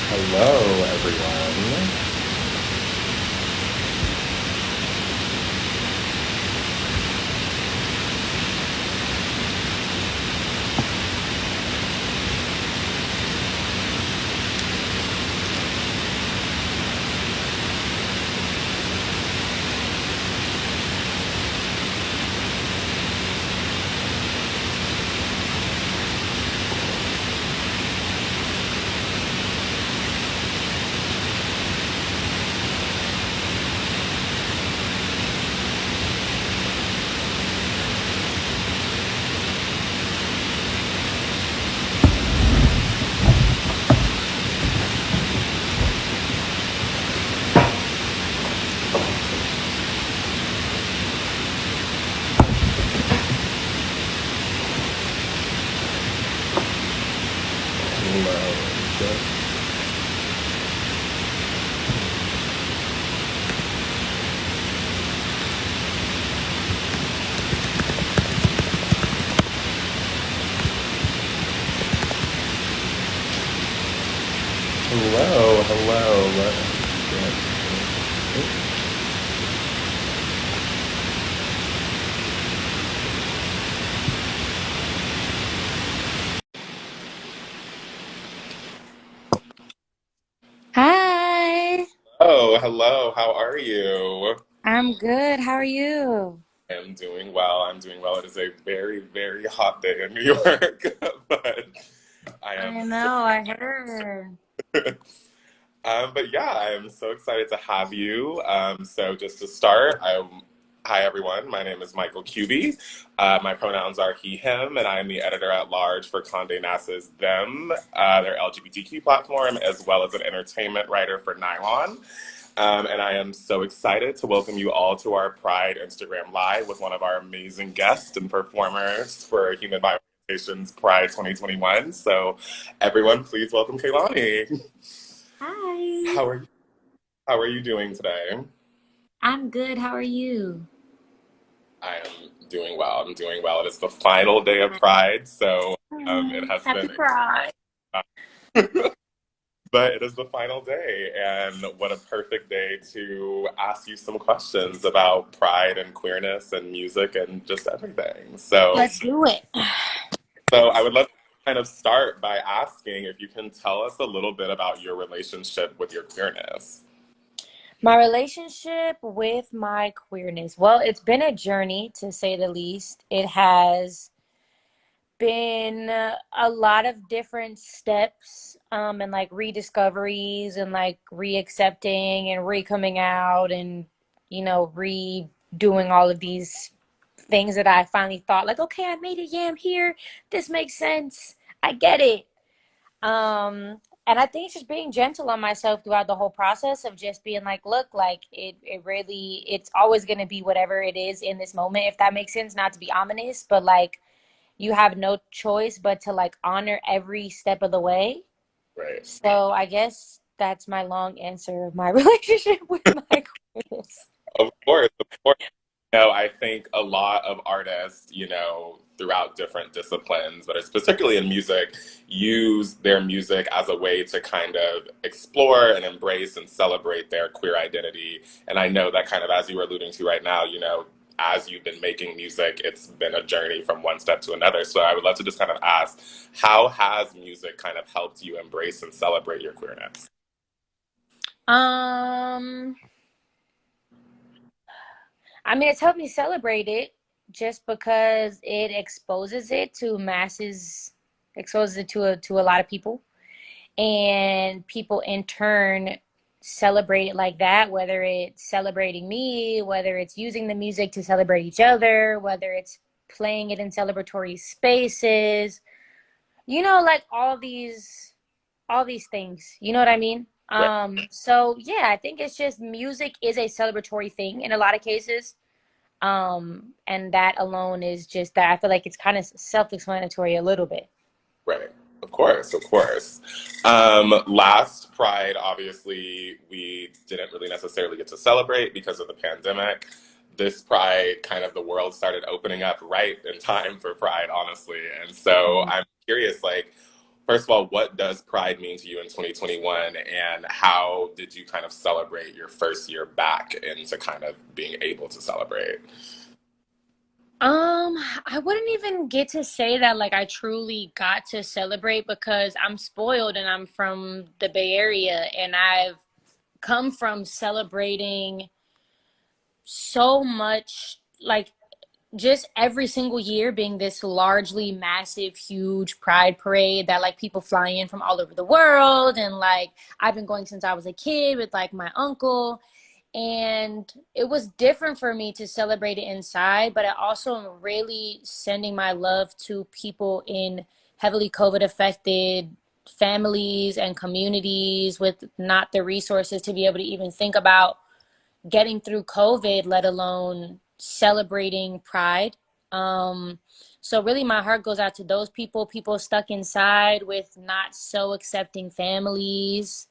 Hello, everyone. Hello. Hello. Let's get this. Hi, Oh, hello. How are you? I'm good. How are you? I'm doing well. I'm doing well. It is a very, very hot day in New York, but I am I so. know, I heard. But yeah, I am so excited to have you. So just to start, hi everyone. My name is Michael Cuby. My pronouns are he, him, and I am the editor at large for Condé Nast's Them, their LGBTQ platform, as well as an entertainment writer for Nylon. And I am so excited to welcome you all to our Pride Instagram Live with one of our amazing guests and performers for Human Bio Orientation's Pride 2021. So, everyone, please welcome Kehlani. Hi. How are you? How are you doing today? I'm good. How are you? I am doing well. I'm doing well. It is the final day of Pride, so it has Happy been, Pride. but it is the final day, and what a perfect day to ask you some questions about pride and queerness and music and just everything. Let's do it. So I would love to kind of start by asking if you can tell us a little bit about your relationship with your queerness. My relationship with my queerness. Well, it's been a journey to say the least. It has been a lot of different steps and like rediscoveries and like reaccepting and re-coming out and redoing all of these things that I finally thought like, okay, I made it. Yeah, I'm here. This makes sense. I get it. And I think it's just being gentle on myself throughout the whole process of just being like, look, like it really, it's always going to be whatever it is in this moment, if that makes sense, not to be ominous, but like you have no choice but to like honor every step of the way. Right. So I guess that's my long answer of my relationship with my queerness. Of course, of course. I think a lot of artists, throughout different disciplines, but it's particularly in music, use their music as a way to kind of explore and embrace and celebrate their queer identity. And I know that kind of, as you were alluding to right now, as you've been making music, it's been a journey from one step to another. So I would love to just kind of ask, how has music kind of helped you embrace and celebrate your queerness? Um, I mean, it's helped me celebrate it just because it exposes it to masses, exposes it to a lot of people, and people in turn celebrate it like that. Whether it's celebrating me, whether it's using the music to celebrate each other, whether it's playing it in celebratory spaces, like all these things. You know what I mean? Right. So yeah, I think it's just music is a celebratory thing in a lot of cases. And that alone is just that I feel like it's kind of self-explanatory a little bit. Right. Of course, of course. Last Pride, obviously, we didn't really necessarily get to celebrate because of the pandemic. This Pride, kind of the world started opening up right in time for Pride, honestly. And so I'm curious, like, first of all, what does Pride mean to you in 2021, and how did you kind of celebrate your first year back into kind of being able to celebrate? I wouldn't even get to say that like I truly got to celebrate because I'm spoiled and I'm from the Bay Area and I've come from celebrating so much like just every single year being this largely massive huge pride parade that like people fly in from all over the world and like I've been going since I was a kid with like my uncle and it was different for me to celebrate it inside, but I also am really sending my love to people in heavily COVID affected families and communities with not the resources to be able to even think about getting through COVID, let alone celebrating Pride. Um, so really my heart goes out to those people, people stuck inside with not so accepting families,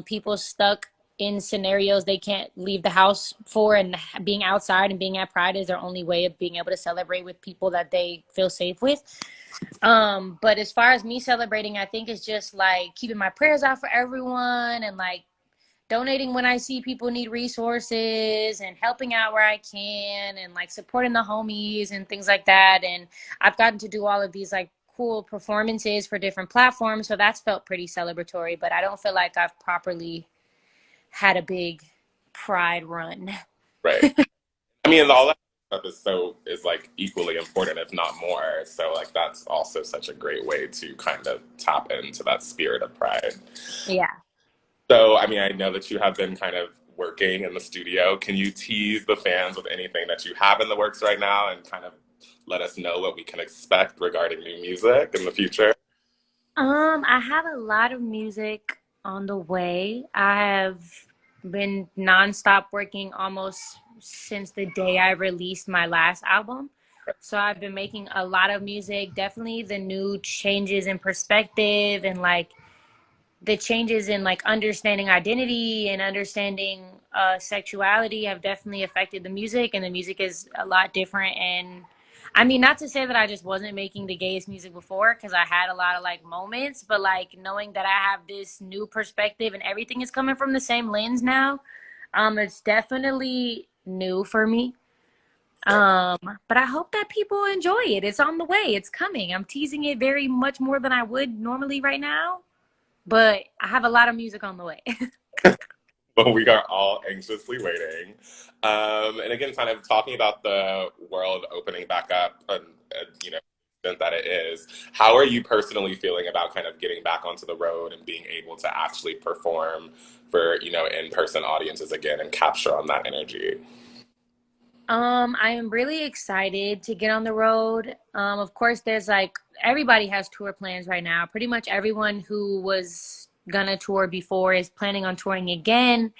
people stuck in scenarios they can't leave the house for, and being outside and being at Pride is their only way of being able to celebrate with people that they feel safe with. But as far as me celebrating, I think it's just like keeping my prayers out for everyone and like donating when I see people need resources and helping out where I can and like supporting the homies and things like that. And I've gotten to do all of these like cool performances for different platforms. So that's felt pretty celebratory, but I don't feel like I've properly had a big pride run. Right. I mean, all that stuff is like equally important, if not more. So like that's also such a great way to kind of tap into that spirit of pride. Yeah. So, I mean, I know that you have been kind of working in the studio. Can you tease the fans with anything that you have in the works right now and kind of let us know what we can expect regarding new music in the future? I have a lot of music on the way. I have been nonstop working almost since the day I released my last album. So I've been making a lot of music, definitely the new changes in perspective and like the changes in like understanding identity and understanding sexuality have definitely affected the music, and the music is a lot different. And I mean, not to say that I just wasn't making the gayest music before, because I had a lot of like moments, but like knowing that I have this new perspective and everything is coming from the same lens now, it's definitely new for me. Right. Um, but I hope that people enjoy it. It's on the way. It's coming. I'm teasing it very much more than I would normally right now, but I have a lot of music on the way. But we are all anxiously waiting. And again, kind of talking about the world opening back up and you know, that it is, how are you personally feeling about kind of getting back onto the road and being able to actually perform for, in-person audiences again and capture on that energy? I am really excited to get on the road. Of course, there's like everybody has tour plans right now. Pretty much everyone who was gonna tour before is planning on touring again.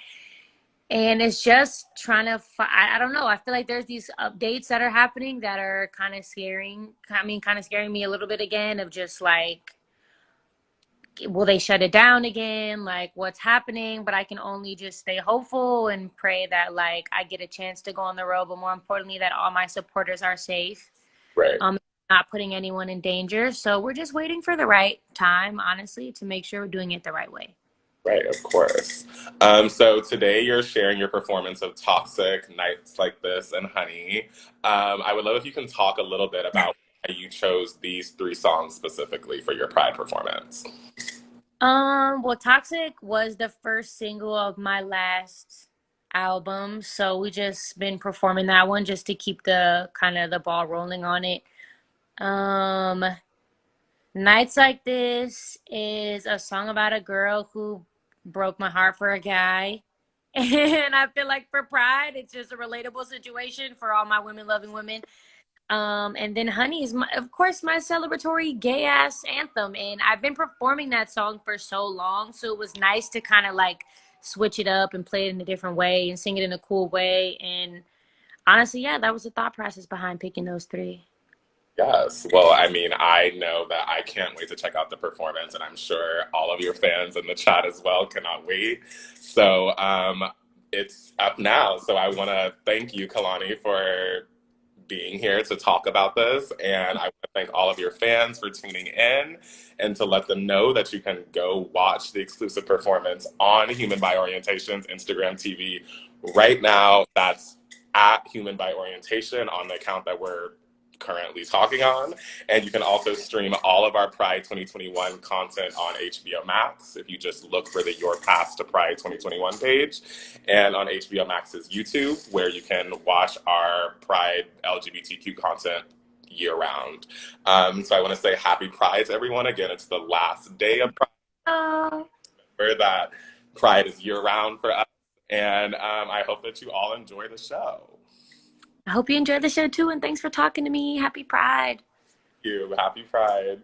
And it's just trying to, I don't know. I feel like there's these updates that are happening that are kind of scaring. I mean, kind of scaring me a little bit again of just like, will they shut it down again? Like, what's happening? But I can only just stay hopeful and pray that like I get a chance to go on the road, but more importantly, that all my supporters are safe. Right. Not putting anyone in danger. So we're just waiting for the right time, honestly, to make sure we're doing it the right way. Right, of course. So today you're sharing your performance of Toxic, Nights Like This, and Honey. I would love if you can talk a little bit about why you chose these three songs specifically for your Pride performance. Well, Toxic was the first single of my last album, so we just been performing that one just to keep the kind of the ball rolling on it. Um, Nights Like This is a song about a girl who broke my heart for a guy. And I feel like for Pride, it's just a relatable situation for all my women loving women. And then Honey is, of course, my celebratory gay ass anthem. And I've been performing that song for so long. So it was nice to kind of like switch it up and play it in a different way and sing it in a cool way. And honestly, yeah, that was the thought process behind picking those three. Yes. Well, I mean, I know that I can't wait to check out the performance, and I'm sure all of your fans in the chat as well cannot wait. So it's up now. So I want to thank you, Kalani, for being here to talk about this. And I want to thank all of your fans for tuning in and to let them know that you can go watch the exclusive performance on Human by Orientation's Instagram TV right now. That's at Human by Orientation on the account that we're currently talking on. And you can also stream all of our Pride 2021 content on HBO Max if you just look for the Your Past to Pride 2021 page, and on HBO Max's YouTube, where you can watch our Pride LGBTQ content year round. So I want to say happy Pride to everyone. Again, it's the last day of Pride. Oh, Remember that Pride is year round for us. And I hope that you all enjoy the show. I hope you enjoyed the show too, and thanks for talking to me. Happy Pride. Thank you. Happy Pride.